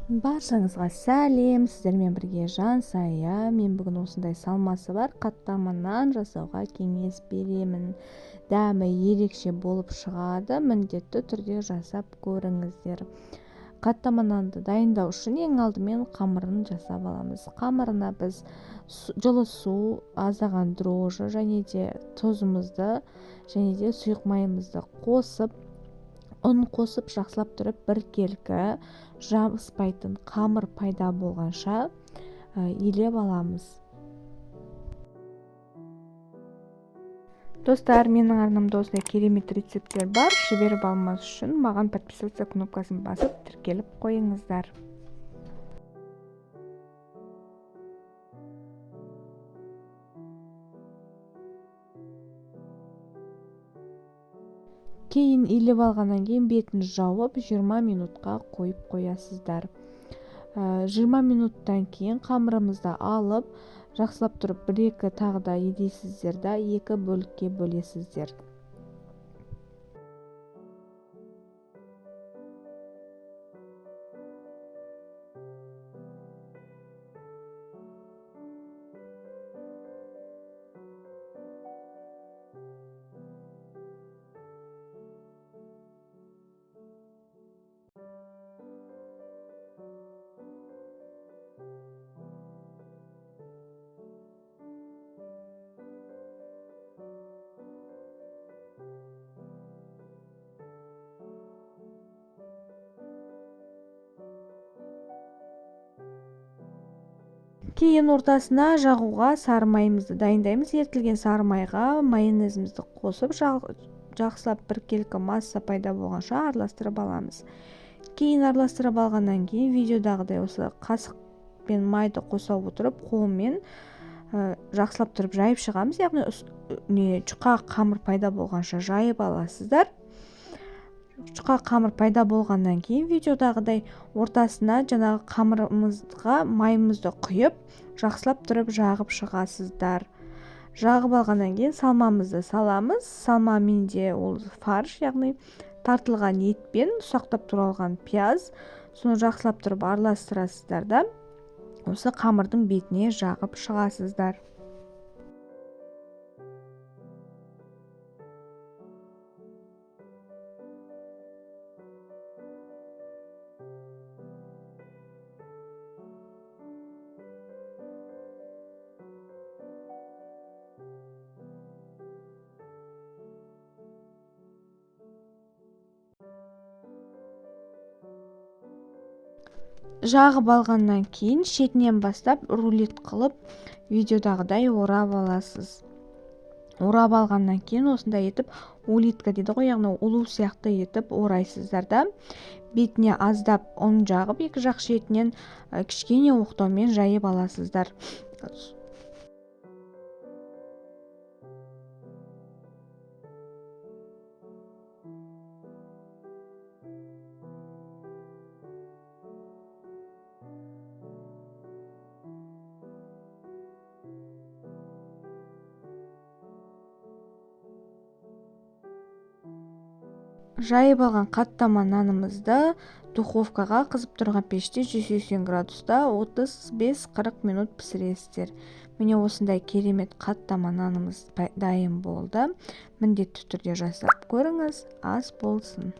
Баршаңызға сәлем, сіздермен бірге Жансая. Мен бүгін осындай салмасы бар қаттама нан жасауға кеңес беремін. Дәмі ерекше болып шығады, міндетті түрде жасап көріңіздер. Қаттама нанды дайындау үшін ең алдымен қамырын жасап аламыз. Қамырына біз жылы су, аздаған дрожжи және де тұзымызды және де сұйық майымызды қосып, ұн қосып жақсылап тұрып біркелкі жабыспайтын қамыр пайда болғанша илеп аламыз. Достар, менің арнамда осындай керемет рецепттер бар. Жіберіп алмас үшін маған подписываться кнопкасын басып тіркеліп қойыңыздар. Кейін илеп алғаннан кейін бетін жауып 20 минутқа қойып қоясыздар. 20 минуттан кейін қамырымызды алып, жақсылап тұрып 1-2 тағы да едейсіздер да 2 бөлікке бөлесіздер. Кейін ортасына жағуға сары майымызды дайындаймыз. Ерітілген сары майға майонезімізді қосып, жақсылап біркелкі масса пайда болғанша араластырып аламыз. Кейін араластырып алғаннан кейін видеодағыдай осы қасықпен майды қоса отырып, қолмен жақсылап тұрып жайып шығамыз. Яғни жұқа қамыр пайда болғанша жайып аласыздар. Жұқа қамыр пайда болғаннан кейін видеодағыдай ортасына жаңағы қамырымызға майымызды құйып, жақсылап тұрып жағып шығасыздар. Жағып алғаннан кейін салмамызды саламыз. Салма менде ол фарш, яғни тартылған етпен ұсақтап туралған пияз. Соны жақсылап тұрып араластырасыздар да осы қамырдың бетіне жағып шығасыздар. Жағып алғаннан кейін шетінен бастап рулет қылып видеодағыдай орап аласыз. Орап алғаннан кейін осындай етіп улитка дейді ғой, яғни улу сияқты етіп орайсыздар да бетіне аздап ұн жағып, екі жақ шетінен кішкене оқтаумен жайып аласыздар. Жайып алған қаттама нанымызды духовкаға қызып тұрған пеште 180 градуста 35-40 минут пісіресіздер. Міне осындай керемет қаттама нанымыз дайын болды. Міндетті түрде жасап көріңіз, ас болсын.